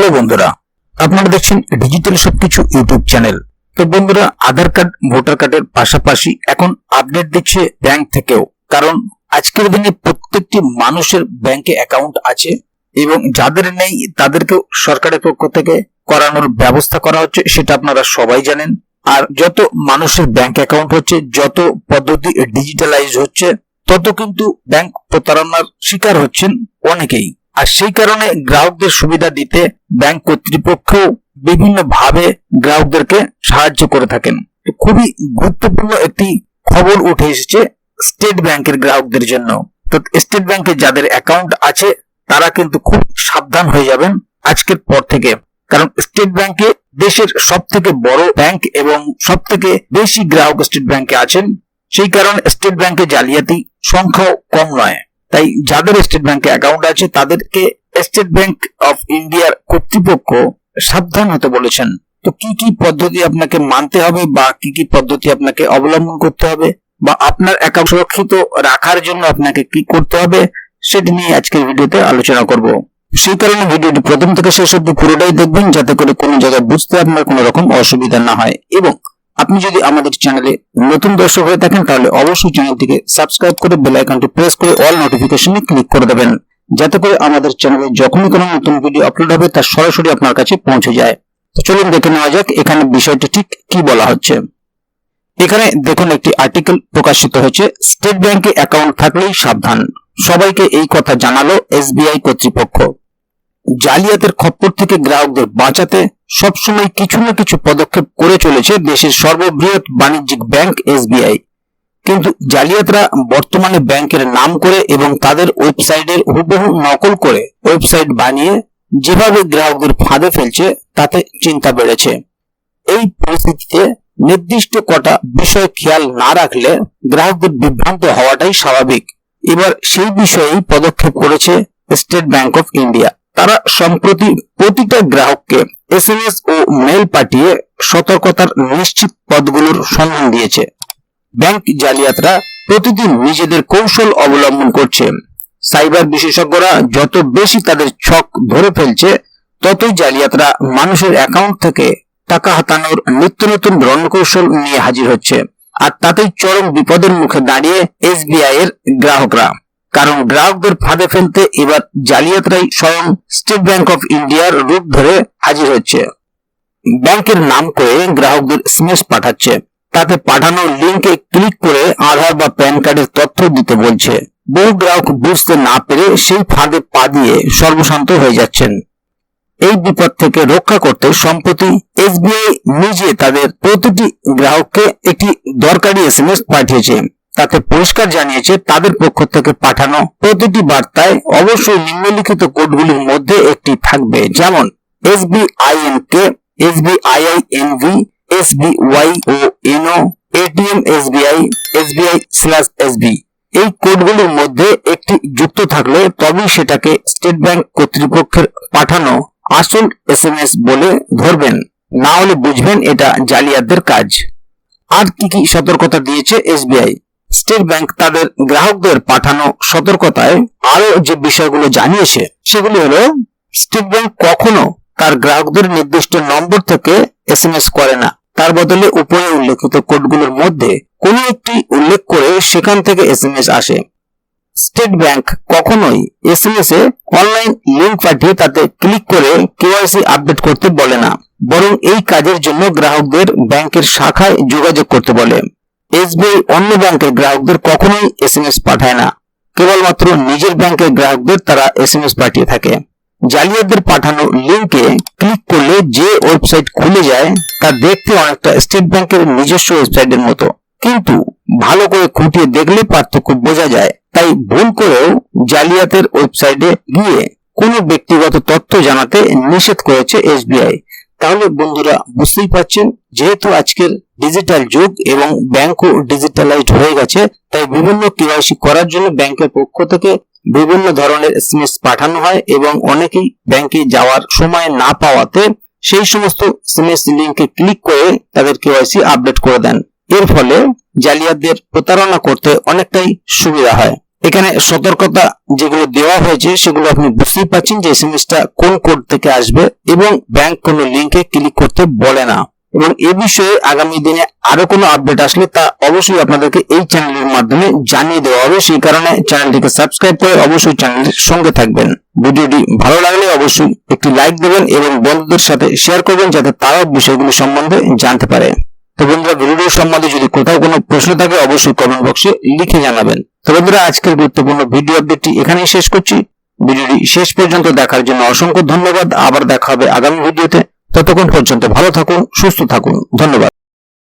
Hello বন্ধুরা, আপনারা দেখছেন ডিজিটাল সবকিছু ইউটিউব চ্যানেল। তো বন্ধুরা, আধার কার্ড ভোটার কার্ডের পাশাপাশি এখন আপডেট দিচ্ছে ব্যাংক থেকেও। কারণ আজকের দিনে প্রত্যেকটি মানুষের ব্যাংকে অ্যাকাউন্ট আছে এবং যাদের নেই তাদেরকেও সরকারের পক্ষ থেকে করানোর ব্যবস্থা করা হচ্ছে, সেটা আপনারা সবাই জানেন। আর যত মানুষের ব্যাংক অ্যাকাউন্ট হচ্ছে, যত পদ্ধতি ডিজিটালাইজ হচ্ছে, তত কিন্তু ব্যাংক প্রতারণার শিকার হচ্ছেন অনেকেই। আর সেই কারণে গ্রাহকদের সুবিধা দিতে ব্যাংক কর্তৃপক্ষ বিভিন্ন ভাবে গ্রাহকদেরকে সাহায্য করে থাকেন। খুবই গুরুত্বপূর্ণ একটি খবর উঠে এসেছে স্টেট ব্যাংকের গ্রাহকদের জন্য। তো স্টেট ব্যাংকে যাদের অ্যাকাউন্ট আছে তারা কিন্তু খুব সাবধান হয়ে যাবেন আজকের পর থেকে। কারণ স্টেট ব্যাংকে দেশের সব থেকে বড় ব্যাংক এবং সব থেকে বেশি গ্রাহক স্টেট ব্যাংকে আছেন। সেই কারণে স্টেট ব্যাংকে জালিয়াতি সংখ্যাও কম নয়। তাই যাদের স্টেট ব্যাংকে অ্যাকাউন্ট আছে তাদেরকে স্টেট ব্যাংক অফ ইন্ডিয়ার কর্তৃপক্ষ সাবধান হতে বলেছেন। তো কি কি পদ্ধতি আপনাকে মানতে হবে বা কি কি পদ্ধতি আপনাকে অবলম্বন করতে হবে বা আপনার অ্যাকাউন্ট সুরক্ষিত রাখার জন্য আপনাকে কি করতে হবে, সেটি নিয়ে আজকের ভিডিওতে আলোচনা করব। সেই কারণে ভিডিওটি প্রথম থেকে শেষ অবধি পুরোটাই দেখবেন, যাতে করে কোনো জায়গায় বুঝতে আপনার কোনো রকম অসুবিধা না হয়। এবং আপনি যদি আমাদের চ্যানেলে নতুন দর্শক হয়ে থাকেন তাহলে অবশ্যই চ্যানেলটিকে সাবস্ক্রাইব করে বেল আইকনটি প্রেস করে অল নোটিফিকেশনে ক্লিক করে দেবেন, যাতে করে আমাদের চ্যানেলে যখনই কোনো নতুন ভিডিও আপলোড হবে তা সরাসরি আপনার কাছে পৌঁছে যায়। তো চলুন দেখে নেওয়া যাক এখানে বিষয়টা ঠিক কি বলা হচ্ছে। এখানে দেখুন একটি আর্টিকেল প্রকাশিত হয়েছে, স্টেট ব্যাংকে অ্যাকাউন্ট থাকলেই সাবধান, সবাইকে এই কথা জানালো এসবিআই কর্তৃপক্ষ। জালিয়াতের খপ্পর থেকে গ্রাহকদের বাঁচাতে সবসময় কিছু না কিছু পদক্ষেপ করে চলেছে দেশের সর্ববৃহৎ বাণিজ্যিক ব্যাংক এসবিআই। কিন্তু জালিয়াতরা বর্তমানে ব্যাংকের নাম করে এবং তাদের ওয়েবসাইটের হুবহু নকল করে ওয়েবসাইট বানিয়ে যেভাবে গ্রাহকদের ফাঁদে ফেলছে তাতে চিন্তা বেড়েছে। এই পরিস্থিতিতে নির্দিষ্ট কটা বিষয় খেয়াল না রাখলে গ্রাহকদের বিভ্রান্ত হওয়াটাই স্বাভাবিক। এবার সেই বিষয়েই পদক্ষেপ করেছে স্টেট ব্যাংক অফ ইন্ডিয়া। তারা সম্প্রতি প্রতিটা গ্রাহককে এসএমএস ও মেল পাঠিয়ে সতর্কতার নিশ্চিত পথগুলোর সন্ধান দিয়েছে। ব্যাংক জালিয়াতরা প্রতিদিন নিজেদের কৌশল অবলম্বন করছে। সাইবার বিশেষজ্ঞরা যত বেশি তাদের ছক ধরে ফেলছে, ততই জালিয়াতরা মানুষের অ্যাকাউন্ট থেকে টাকা হাতানোর নিত্য নতুন রণকৌশল নিয়ে হাজির হচ্ছে। আর তাতেই চরম বিপদের মুখে দাঁড়িয়ে এসবিআই এর গ্রাহকরা। কারণ গ্রাহকদের ফাঁদে ফেলতে এবার জালিয়াতরাই স্বয়ং স্টেট ব্যাংক অফ ইন্ডিয়ার রূপ ধরে হাজির হচ্ছে। ব্যাংকের নাম করে গ্রাহকদের এসএমএস পাঠাচ্ছে, তাতে পাঠানো লিঙ্কে ক্লিক করে আধার বা প্যান কার্ডের তথ্য দিতে বলছে। বহু গ্রাহক বুঝতে না পেরে সেই ফাঁদে পা দিয়ে সর্বশান্ত হয়ে যাচ্ছেন। এই বিপদ থেকে রক্ষা করতে সম্প্রতি এসবিআই নিজে তাদের প্রতিটি গ্রাহককে একটি দরকারি এসএমএস পাঠিয়েছে। তাতে পরিষ্কার জানিয়েছে তাদের পক্ষ থেকে পাঠানো প্রতিটি বার্তায় অবশ্যই নিম্নলিখিত কোডগুলির মধ্যে একটি থাকবে, যেমন SBINK, SBIINV, SBY ও NO, ATM SBI, SBI/SB। এই কোডগুলির মধ্যে একটি যুক্ত থাকলে তবেই সেটাকে স্টেট ব্যাংক কর্তৃপক্ষের পাঠানো আসল এসএমএস বলে ধরবেন, না হলে বুঝবেন এটা জালিয়াতদের কাজ। আর কি কি সতর্কতা দিয়েছে এসবিআই? স্টেট ব্যাংক তাদের গ্রাহকদের পাঠানো সতর্কতায় আরো যে বিষয়গুলো জানিয়েছে সেগুলি হলো, স্টেট ব্যাংক কখনো তার গ্রাহকদের নির্দিষ্ট নম্বর থেকে এসএমএস করে না। তার বদলে উপরে উল্লেখিত কোডগুলোর মধ্যে কোনো একটি উল্লেখ করে সেখান থেকে এসএমএস আসে। স্টেট ব্যাংক কখনোই এসএমএস এ অনলাইন লিংক পাঠিয়ে তাতে ক্লিক করে কেওয়াইসি আপডেট করতে বলে না, বরং এই কাজের জন্য গ্রাহকদের ব্যাংকের শাখায় যোগাযোগ করতে বলে। এসবিআই অন্য ব্যাংকের গ্রাহকদের কখনোই এসএমএস পাঠায় না, কেবলমাত্র নিজের ব্যাংকের গ্রাহকদের তারা এসএমএস পাঠিয়ে থাকে। জালিয়াতদের পাঠানো লিংকে ক্লিক করলে যে ওয়েবসাইট খুলে যায় তা দেখতে অনেকটা স্টেট ব্যাংকের নিজস্ব ওয়েবসাইটের মতো, কিন্তু ভালো করে খুঁটিয়ে দেখলে পার্থক্য বোঝা যায়। তাই ভুল করেও জালিয়াতের ওয়েবসাইটে গিয়ে কোনো ব্যক্তিগত তথ্য জানাতে নিষেধ করেছে এসবিআই। তাহলে বন্ধুরা বুঝতেই পারছেন, যেহেতু আজকের ডিজিটাল যুগ এবং ব্যাংকও ডিজিটালাইজড হয়ে গেছে, তাই বিভিন্ন কেওয়াইসি করার জন্য ব্যাংকের পক্ষ থেকে বিভিন্ন ধরনের এসএমএস পাঠানো হয় এবং অনেকেই ব্যাংকে যাওয়ার সময় না পাওয়াতে সেই সমস্ত এসএমএস লিংকে ক্লিক করে তাদের কেওয়াইসি আপডেট করে দেন। এর ফলে জালিয়াতদের প্রতারণা করতে অনেকটাই সুবিধা হয়। এখানে সতর্কতা যেগুলো দেওয়া হয়েছে সেগুলো আপনি বুঝতেই পাচ্ছেন যে এসএমএসটা কোন কোড থেকে আসবে এবং ব্যাংক কোনো লিংকে ক্লিক করতে বলে না। এবং এ বিষয়ে আগামী দিনে আরো কোনো আপডেট আসলে তা অবশ্যই আপনাদেরকে এই চ্যানেলের মাধ্যমে জানিয়ে দেওয়া হবে। সেই কারণে চ্যানেলটিকে সাবস্ক্রাইব করে অবশ্যই চ্যানেলের সঙ্গে থাকবেন। ভিডিওটি ভালো লাগলে অবশ্যই একটি লাইক দেবেন এবং বন্ধুদের সাথে শেয়ার করবেন যাতে তারাও বিষয়গুলি সম্বন্ধে জানতে পারে। তো বন্ধুরা, ভিডিও সম্বন্ধে যদি কোথাও কোনো প্রশ্ন থাকে অবশ্যই কমেন্ট বক্সে লিখে জানাবেন। তো বন্ধুরা, আজকের গুরুত্বপূর্ণ ভিডিও আপডেটটি এখানেই শেষ করছি। ভিডিওটি শেষ পর্যন্ত দেখার জন্য অসংখ্য ধন্যবাদ। আবার দেখা হবে আগামী ভিডিওতে। ততক্ষণ পর্যন্ত ভালো থাকুন, সুস্থ থাকুন। ধন্যবাদ।